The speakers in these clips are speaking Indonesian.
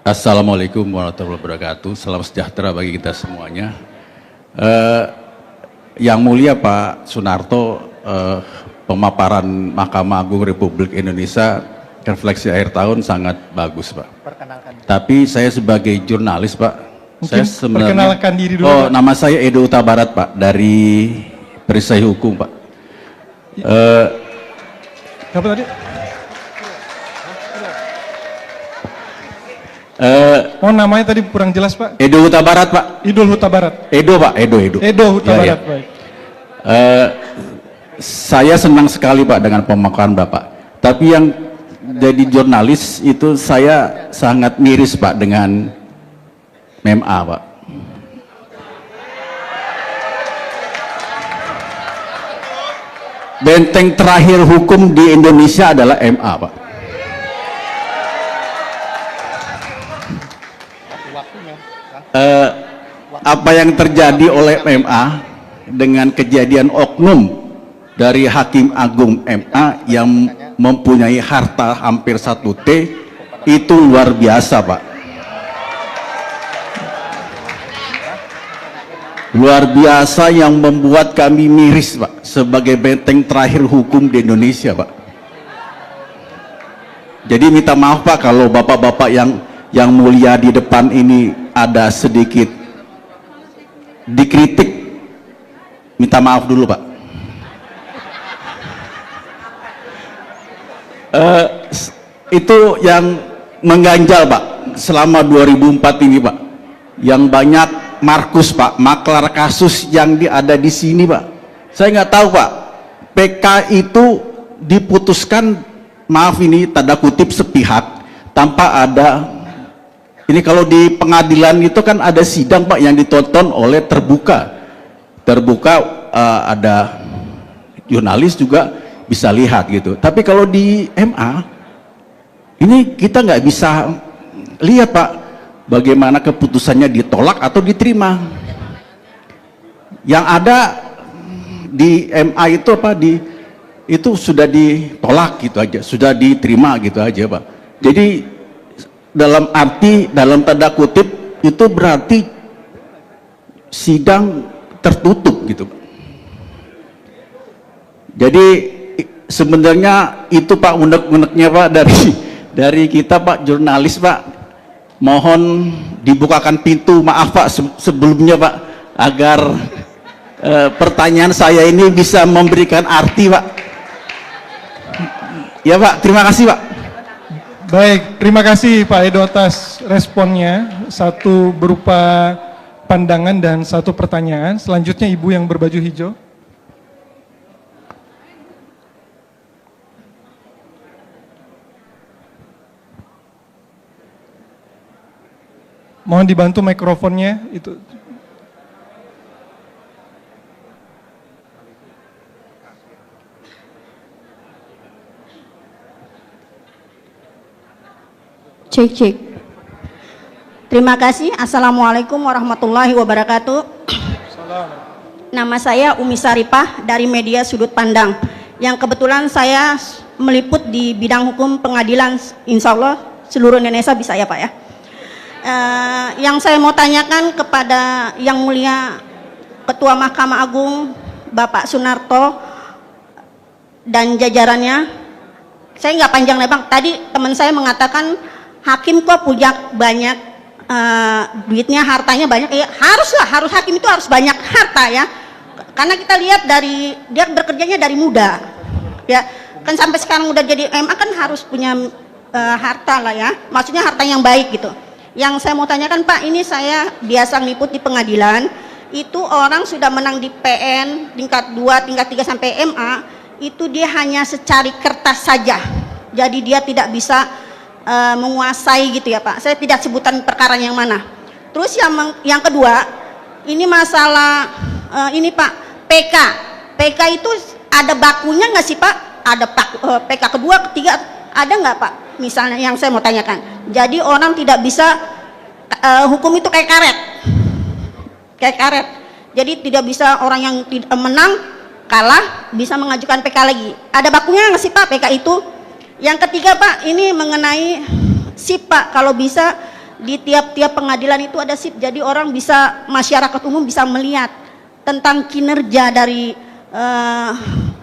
Assalamualaikum warahmatullahi wabarakatuh. Salam sejahtera bagi kita semuanya. Yang mulia Pak Sunarto, pemaparan Mahkamah Agung Republik Indonesia refleksi akhir tahun sangat bagus, Pak. Tapi saya sebagai jurnalis, Pak, mungkin saya sebenarnya perkenalkan diri dulu. Pak. Nama saya Edo Utabarat, Pak, dari Perisai Hukum, Pak. Apa tadi? Oh, namanya tadi kurang jelas, Pak. Edo Huta Barat, Pak. Idul Huta Barat. Edo, Pak. Edo. Edo Huta Ya, Barat, ya. baik. Saya senang sekali, Pak, dengan pemaparan Bapak. Tapi yang jadi jurnalis itu saya sangat miris, Pak, dengan MMA, Pak. Benteng terakhir hukum di Indonesia adalah MA, Pak. Apa yang terjadi oleh MA dengan kejadian oknum dari Hakim Agung MA yang mempunyai harta hampir 1 T itu luar biasa, Pak. Luar biasa yang membuat kami miris, Pak, sebagai benteng terakhir hukum di Indonesia, Pak. Jadi minta maaf, Pak, kalau bapak-bapak yang mulia di depan ini ada sedikit dikritik, minta maaf dulu, Pak. Itu yang mengganjal, Pak, selama 2004 ini, Pak, yang banyak Markus, Pak, maklar kasus yang ada di sini, Pak. Saya nggak tahu, Pak, PK itu diputuskan, maaf ini tanda kutip, sepihak, tanpa ada. Ini kalau di pengadilan itu kan ada sidang, Pak, yang ditonton oleh terbuka, ada jurnalis juga bisa lihat gitu. Tapi kalau di MA ini kita nggak bisa lihat, Pak, bagaimana keputusannya ditolak atau diterima. Yang ada di MA itu apa, itu sudah ditolak gitu aja, sudah diterima gitu aja, Pak. Jadi dalam arti, dalam tanda kutip, itu berarti sidang tertutup gitu, Pak. Jadi sebenarnya itu, Pak, unek-uneknya, Pak, dari kita, Pak, jurnalis, Pak. Mohon dibukakan pintu, maaf, Pak, sebelumnya, Pak, agar pertanyaan saya ini bisa memberikan arti, Pak. Ya, Pak, terima kasih, Pak. Baik, terima kasih Pak Edo atas responnya. Satu berupa pandangan dan satu pertanyaan. Selanjutnya Ibu yang berbaju hijau. Mohon dibantu mikrofonnya itu. Cek. Terima kasih. Assalamualaikum warahmatullahi wabarakatuh. Nama saya Umi Saripah dari media Sudut Pandang, yang kebetulan saya meliput di bidang hukum pengadilan, insya Allah seluruh Indonesia bisa ya, Pak, ya. Yang saya mau tanyakan kepada yang mulia Ketua Mahkamah Agung Bapak Sunarto dan jajarannya, saya nggak panjang lebar. Tadi teman saya mengatakan hakim kok punya banyak duitnya, hartanya banyak. Ya harus hakim itu harus banyak harta, ya, karena kita lihat dari dia bekerjanya dari muda, ya kan, sampai sekarang udah jadi MA kan harus punya harta lah, ya, maksudnya harta yang baik gitu. Yang saya mau tanyakan, Pak, ini saya biasa ngeliput di pengadilan, itu orang sudah menang di PN tingkat 2, tingkat 3 sampai MA, itu dia hanya secari kertas saja, jadi dia tidak bisa menguasai gitu, ya, Pak. Saya tidak sebutan perkara yang mana. Terus yang kedua, ini masalah ini, Pak, PK itu ada bakunya nggak sih, Pak? Ada PK kedua, ketiga, ada nggak, Pak? Misalnya yang saya mau tanyakan. Jadi orang tidak bisa hukum itu kayak karet. Jadi tidak bisa orang yang menang kalah bisa mengajukan PK lagi. Ada bakunya nggak sih, Pak, PK itu? Yang ketiga, Pak, ini mengenai SIP, Pak, kalau bisa di tiap-tiap pengadilan itu ada SIP, jadi orang bisa, masyarakat umum bisa melihat tentang kinerja dari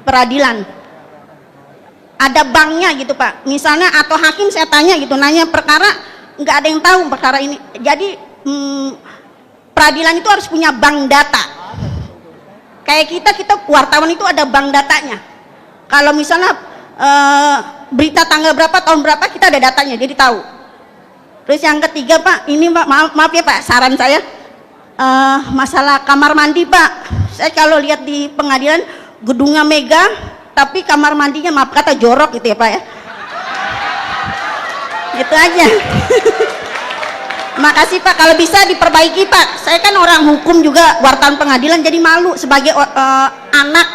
peradilan. Ada banknya gitu Pak, misalnya, atau hakim saya tanya gitu, nanya perkara, nggak ada yang tahu perkara ini. Jadi peradilan itu harus punya bank data. Kayak kita wartawan itu ada bank datanya. Kalau misalnya berita tanggal berapa, tahun berapa, kita ada datanya, jadi tahu. Terus yang ketiga Pak, ini Pak, maaf ya Pak, saran saya, masalah kamar mandi Pak. Saya kalau lihat di pengadilan gedungnya megah, tapi kamar mandinya maaf kata jorok gitu ya Pak ya. Itu aja. Makasih Pak, kalau bisa diperbaiki Pak. Saya kan orang hukum juga, wartawan pengadilan, jadi malu sebagai anak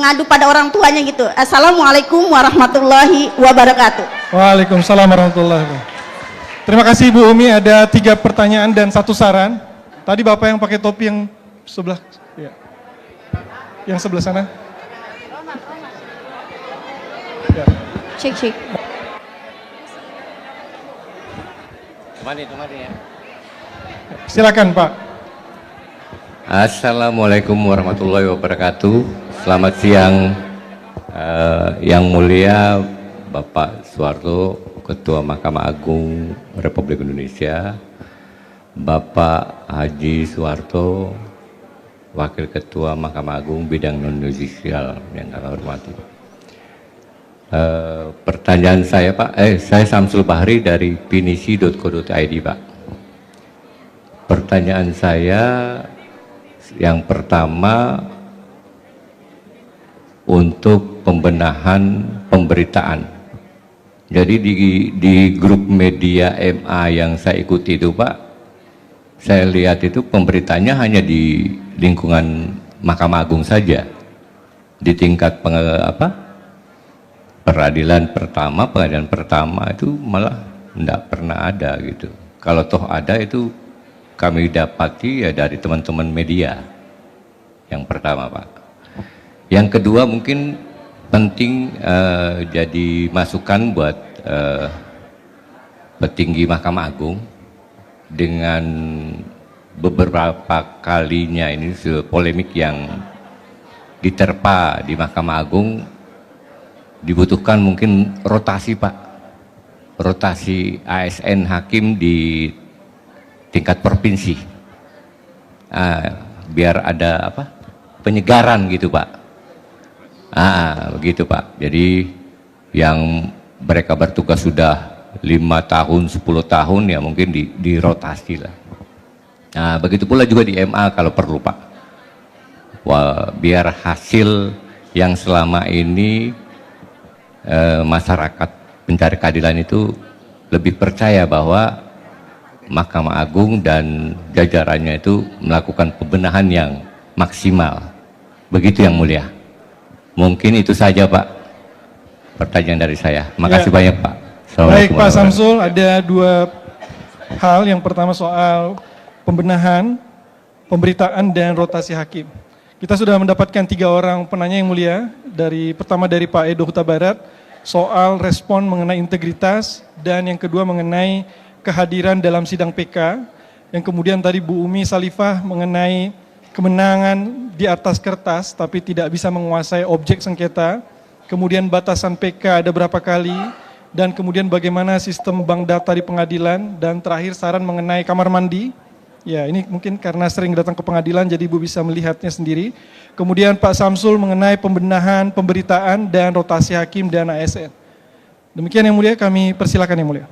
ngadu pada orang tuanya gitu. Assalamualaikum warahmatullahi wabarakatuh. Waalaikumsalam warahmatullahi wabarakatuh. Terima kasih Bu Umi, ada 3 pertanyaan dan 1 saran. Tadi Bapak yang pakai topi yang sebelah, ya. Yang sebelah sana. Ya. Cek. Temani ya. Silakan Pak. Assalamualaikum warahmatullahi wabarakatuh. Selamat siang yang mulia Bapak Soeharto, Ketua Mahkamah Agung Republik Indonesia, Bapak Haji Soeharto, Wakil Ketua Mahkamah Agung bidang non-yudisial yang kami hormati. Pertanyaan saya Pak, saya Samsul Bahri dari pinisi.co.id Pak. Pertanyaan saya yang pertama untuk pembenahan pemberitaan. Jadi di grup media MA yang saya ikuti itu Pak, saya lihat itu pemberitaannya hanya di lingkungan Mahkamah Agung saja. Di tingkat pengadilan pertama itu malah tidak pernah ada gitu. Kalau toh ada itu kami dapati ya dari teman-teman media. Yang pertama Pak. Yang kedua mungkin penting jadi masukan buat petinggi Mahkamah Agung dengan beberapa kalinya ini polemik yang diterpa di Mahkamah Agung, dibutuhkan mungkin rotasi Pak, rotasi ASN hakim di tingkat provinsi, biar ada penyegaran gitu Pak. Begitu Pak. Jadi yang mereka bertugas sudah 5 tahun, 10 tahun ya mungkin dirotasi lah. Nah begitu pula juga di MA kalau perlu Pak. Biar hasil yang selama ini masyarakat pencari keadilan itu lebih percaya bahwa Mahkamah Agung dan jajarannya itu melakukan pembenahan yang maksimal. Begitu yang mulia. Mungkin itu saja Pak pertanyaan dari saya. Makasih banyak Pak. Baik Pak Samsul, ada 2 hal. Yang pertama soal pembenahan, pemberitaan dan rotasi hakim. Kita sudah mendapatkan 3 orang penanya yang mulia. Pertama dari Pak Edo Huta Barat soal respon mengenai integritas, dan yang kedua mengenai kehadiran dalam sidang PK. Yang kemudian tadi Bu Umi Salifah mengenai kemenangan di atas kertas tapi tidak bisa menguasai objek sengketa, kemudian batasan PK ada berapa kali, dan kemudian bagaimana sistem bank data di pengadilan, dan terakhir saran mengenai kamar mandi. Ya ini mungkin karena sering datang ke pengadilan jadi Ibu bisa melihatnya sendiri. Kemudian Pak Samsul mengenai pembenahan, pemberitaan dan rotasi hakim dan ASN. Demikian yang mulia, kami persilakan yang mulia.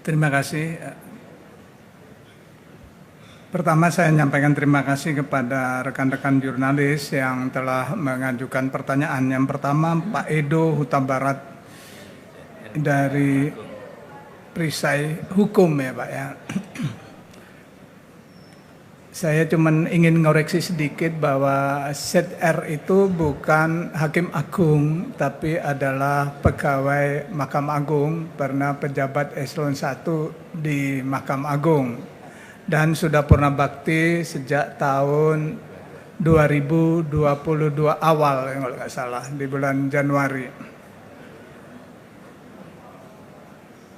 Terima kasih. Pertama saya menyampaikan terima kasih kepada rekan-rekan jurnalis yang telah mengajukan pertanyaan. Yang pertama Pak Edo Huta Barat dari Perisai Hukum ya Pak ya. Saya cuma ingin ngoreksi sedikit bahwa ZR itu bukan Hakim Agung, tapi adalah pegawai Mahkamah Agung, pernah pejabat eselon 1 di Mahkamah Agung. Dan sudah purna bakti sejak tahun 2022 awal kalau nggak salah, di bulan Januari.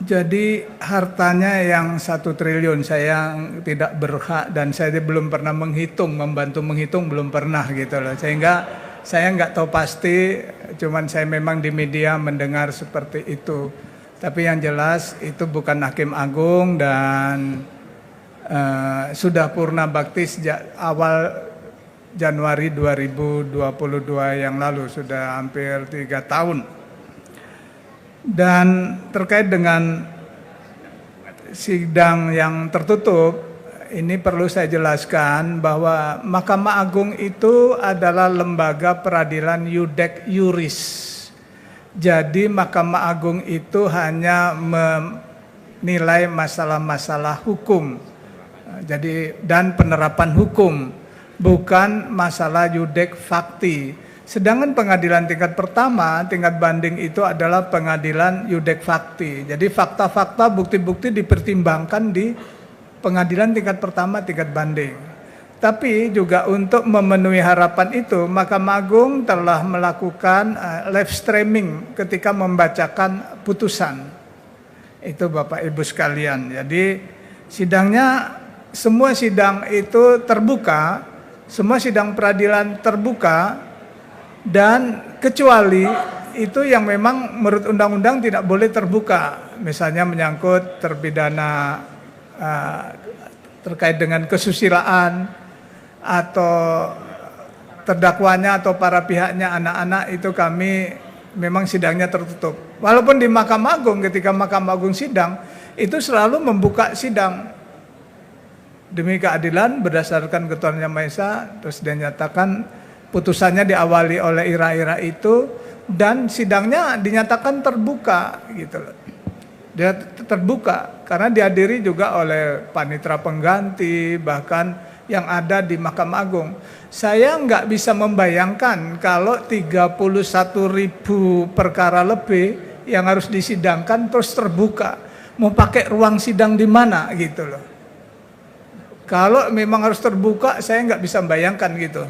Jadi hartanya yang 1 triliun saya tidak berhak dan saya belum pernah menghitung, membantu menghitung belum pernah gitu loh. Sehingga saya nggak tahu pasti, cuman saya memang di media mendengar seperti itu. Tapi yang jelas itu bukan hakim agung dan sudah purna bakti sejak awal Januari 2022 yang lalu, sudah hampir 3 tahun. Dan terkait dengan sidang yang tertutup, ini perlu saya jelaskan bahwa Mahkamah Agung itu adalah lembaga peradilan iudek iuris. Jadi Mahkamah Agung itu hanya menilai masalah-masalah hukum. Jadi dan penerapan hukum, bukan masalah iudek fakti. Sedangkan pengadilan tingkat pertama, tingkat banding itu adalah pengadilan iudek fakti. Jadi fakta-fakta, bukti-bukti dipertimbangkan di pengadilan tingkat pertama, tingkat banding. Tapi juga untuk memenuhi harapan itu, Mahkamah Agung telah melakukan live streaming ketika membacakan putusan. Itu Bapak Ibu sekalian. Jadi sidangnya, semua sidang itu terbuka, semua sidang peradilan terbuka, dan kecuali itu yang memang menurut undang-undang tidak boleh terbuka, misalnya menyangkut terpidana terkait dengan kesusilaan atau terdakwanya atau para pihaknya anak-anak, itu kami memang sidangnya tertutup. Walaupun di Mahkamah Agung ketika Mahkamah Agung sidang itu selalu membuka sidang demi keadilan berdasarkan ketuhanan Yang Maha Esa, terus dia nyatakan putusannya diawali oleh ira-ira itu dan sidangnya dinyatakan terbuka gitu loh. Dia terbuka karena dihadiri juga oleh panitera pengganti, bahkan yang ada di Mahkamah Agung. Saya nggak bisa membayangkan kalau 31.000 perkara lebih yang harus disidangkan terus terbuka. Mau pakai ruang sidang di mana gitu loh. Kalau memang harus terbuka, saya nggak bisa membayangkan gitu.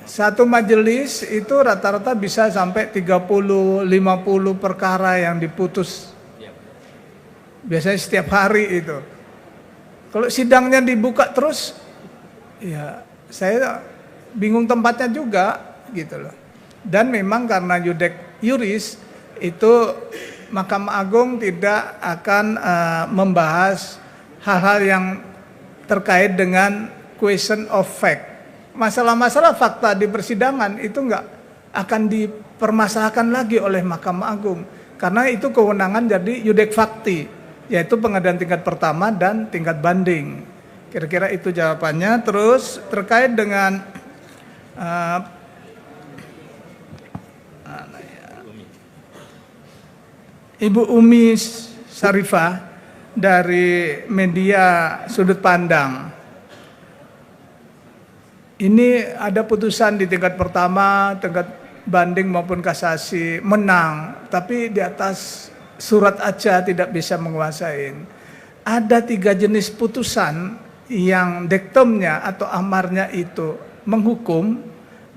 Satu majelis itu rata-rata bisa sampai 30-50 perkara yang diputus. Biasanya setiap hari itu. Kalau sidangnya dibuka terus, ya saya bingung tempatnya juga gitu loh. Dan memang karena iudek iuris itu Mahkamah Agung tidak akan membahas hal-hal yang terkait dengan question of fact. Masalah-masalah fakta di persidangan itu nggak akan dipermasalahkan lagi oleh Mahkamah Agung karena itu kewenangan jadi iudek fakti, yaitu pengadilan tingkat pertama dan tingkat banding. Kira-kira itu jawabannya. Terus terkait dengan Ibu Umi Sarifah dari media Sudut Pandang. Ini ada putusan di tingkat pertama, tingkat banding maupun kasasi menang, tapi di atas surat aja tidak bisa menguasai. Ada 3 jenis putusan yang dektumnya atau amarnya itu menghukum,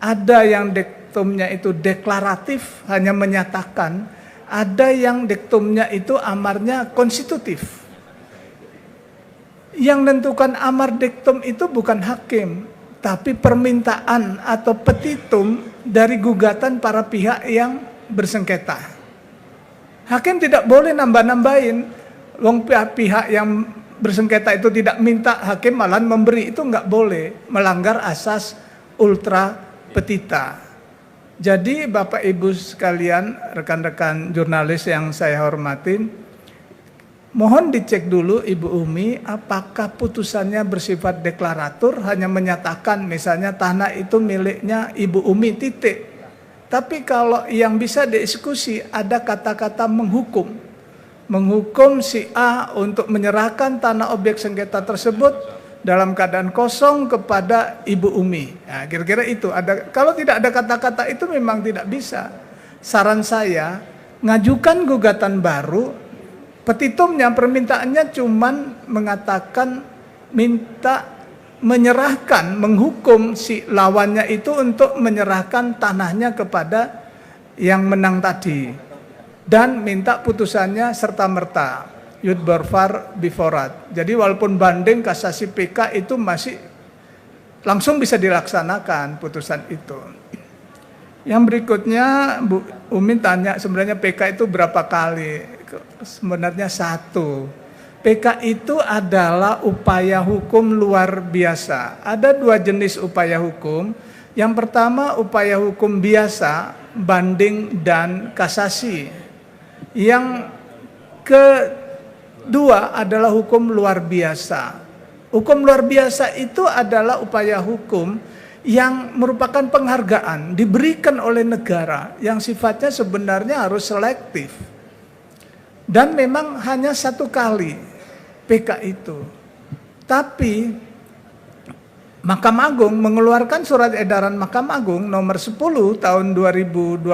ada yang dektumnya itu deklaratif, hanya menyatakan, ada yang dektumnya itu amarnya konstitutif. Yang menentukan amar dektum itu bukan hakim, tapi permintaan atau petitum dari gugatan para pihak yang bersengketa. Hakim tidak boleh nambah-nambahin. Wong pihak yang bersengketa itu tidak minta, hakim malah memberi, itu nggak boleh, melanggar asas ultra petita. Jadi Bapak Ibu sekalian, rekan-rekan jurnalis yang saya hormatin, mohon dicek dulu Ibu Umi apakah putusannya bersifat deklaratur, hanya menyatakan misalnya tanah itu miliknya Ibu Umi titik. Tapi kalau yang bisa dieksekusi ada kata-kata menghukum. Menghukum si A untuk menyerahkan tanah objek sengketa tersebut dalam keadaan kosong kepada Ibu Umi. Nah, kira-kira itu ada. Kalau tidak ada kata-kata itu memang tidak bisa. Saran saya, ngajukan gugatan baru. Petitumnya, permintaannya cuman mengatakan minta menghukum si lawannya itu untuk menyerahkan tanahnya kepada yang menang tadi dan minta putusannya serta-merta yudbar far biforat. Jadi walaupun banding kasasi PK itu masih langsung bisa dilaksanakan putusan itu. Yang berikutnya Bu Umi tanya sebenarnya PK itu berapa kali? Sebenarnya 1. PK itu adalah upaya hukum luar biasa. Ada 2 jenis upaya hukum. Yang pertama upaya hukum biasa, banding dan kasasi. Yang kedua adalah hukum luar biasa. Hukum luar biasa itu adalah upaya hukum yang merupakan penghargaan diberikan oleh negara yang sifatnya sebenarnya harus selektif. Dan memang hanya 1 kali PK itu. Tapi Mahkamah Agung mengeluarkan surat edaran Mahkamah Agung nomor 10 tahun 2029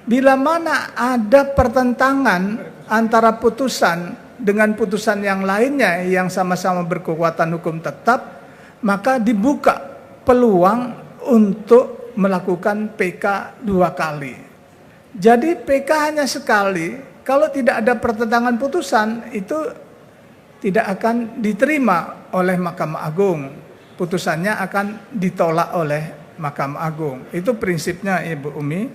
bila mana ada pertentangan antara putusan dengan putusan yang lainnya yang sama-sama berkekuatan hukum tetap, maka dibuka peluang untuk melakukan PK 2 kali. Jadi PK hanya sekali. Kalau tidak ada pertentangan putusan, itu tidak akan diterima oleh Mahkamah Agung. Putusannya akan ditolak oleh Mahkamah Agung. Itu prinsipnya Ibu Umi.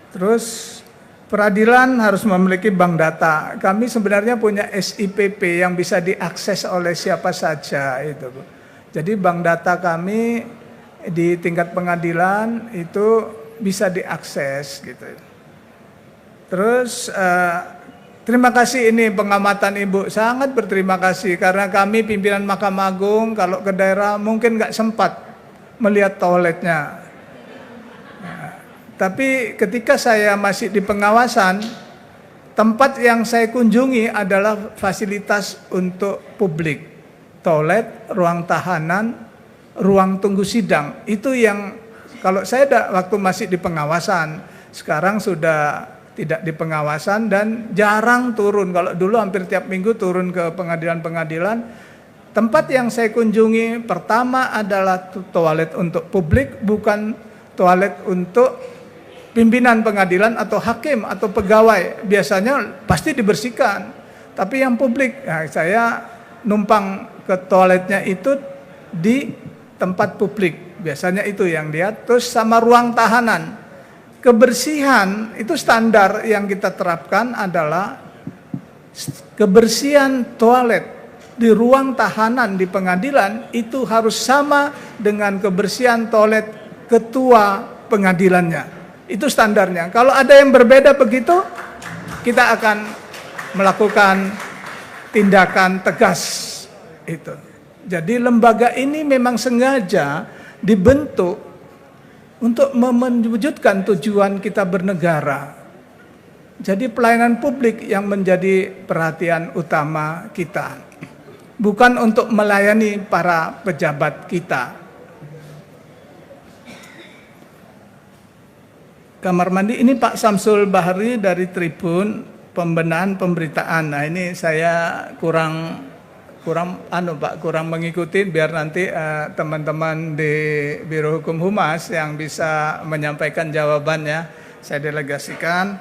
Terus peradilan harus memiliki bank data. Kami sebenarnya punya SIPP yang bisa diakses oleh siapa saja itu, Bu. Jadi bank data kami di tingkat pengadilan itu bisa diakses gitu. Terus terima kasih ini pengamatan Ibu, sangat berterima kasih karena kami pimpinan Mahkamah Agung kalau ke daerah mungkin nggak sempat melihat toiletnya. Tapi ketika saya masih di pengawasan, tempat yang saya kunjungi adalah fasilitas untuk publik, toilet, ruang tahanan, ruang tunggu sidang. Itu yang kalau saya waktu masih di pengawasan, sekarang sudah tidak di pengawasan dan jarang turun. Kalau dulu hampir tiap minggu turun ke pengadilan-pengadilan. Tempat yang saya kunjungi pertama adalah toilet untuk publik, bukan toilet untuk pimpinan pengadilan atau hakim atau pegawai. Biasanya pasti dibersihkan. Tapi yang publik, saya numpang ke toiletnya itu di tempat publik. Biasanya itu yang lihat. Terus sama ruang tahanan. Kebersihan itu standar yang kita terapkan adalah kebersihan toilet di ruang tahanan di pengadilan itu harus sama dengan kebersihan toilet ketua pengadilannya. Itu standarnya. Kalau ada yang berbeda begitu, kita akan melakukan tindakan tegas itu. Jadi lembaga ini memang sengaja dibentuk untuk mewujudkan tujuan kita bernegara. Jadi pelayanan publik yang menjadi perhatian utama kita. Bukan untuk melayani para pejabat kita. Kamar mandi ini Pak Samsul Bahri dari Tribun Pembenahan Pemberitaan. Nah ini saya kurang mengikuti biar nanti teman-teman di Biro Hukum Humas yang bisa menyampaikan jawabannya saya delegasikan.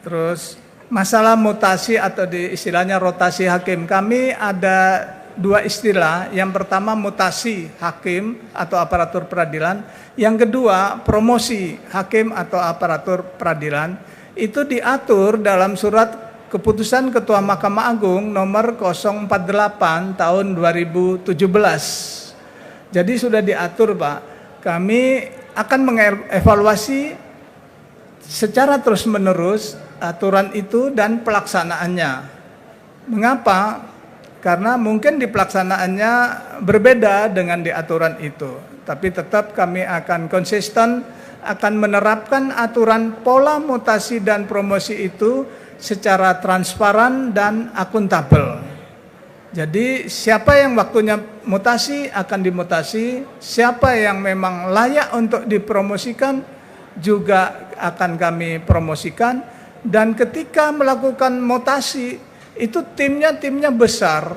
Terus masalah mutasi atau istilahnya rotasi hakim, kami ada 2 istilah. Yang pertama mutasi hakim atau aparatur peradilan, yang kedua promosi hakim atau aparatur peradilan. Itu diatur dalam surat Keputusan Ketua Mahkamah Agung nomor 048 tahun 2017. Jadi sudah diatur Pak, kami akan mengevaluasi secara terus-menerus aturan itu dan pelaksanaannya. Mengapa? Karena mungkin di pelaksanaannya berbeda dengan di aturan itu. Tapi tetap kami akan konsisten, akan menerapkan aturan pola mutasi dan promosi itu secara transparan dan akuntabel. Jadi siapa yang waktunya mutasi akan dimutasi, siapa yang memang layak untuk dipromosikan juga akan kami promosikan. Dan ketika melakukan mutasi itu timnya besar,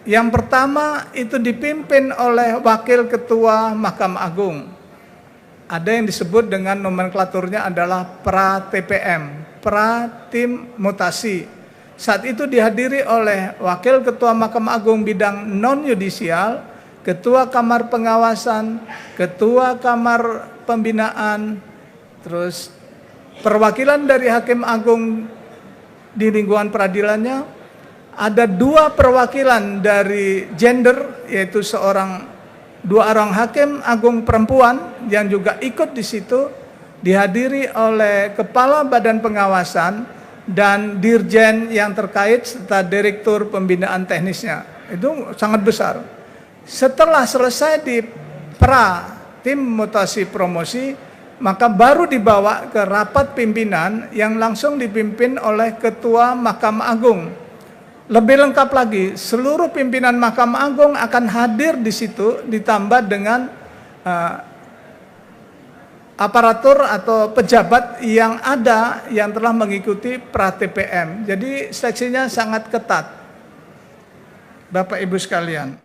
Yang pertama itu dipimpin oleh Wakil Ketua Mahkamah Agung. Ada yang disebut dengan nomenklaturnya adalah pra-TPM, pra-tim mutasi. Saat itu dihadiri oleh Wakil Ketua Mahkamah Agung bidang non-yudisial, Ketua Kamar Pengawasan, Ketua Kamar Pembinaan, terus perwakilan dari Hakim Agung di lingkungan peradilannya, ada 2 perwakilan dari gender, yaitu dua orang hakim agung perempuan yang juga ikut di situ, dihadiri oleh Kepala Badan Pengawasan dan Dirjen yang terkait serta Direktur Pembinaan Teknisnya. Itu sangat besar. Setelah selesai di tim mutasi promosi, maka baru dibawa ke rapat pimpinan yang langsung dipimpin oleh Ketua Mahkamah Agung. Lebih lengkap lagi, seluruh pimpinan Mahkamah Agung akan hadir di situ, ditambah dengan aparatur atau pejabat yang ada yang telah mengikuti pra-TPM. Jadi seleksinya sangat ketat, Bapak Ibu sekalian.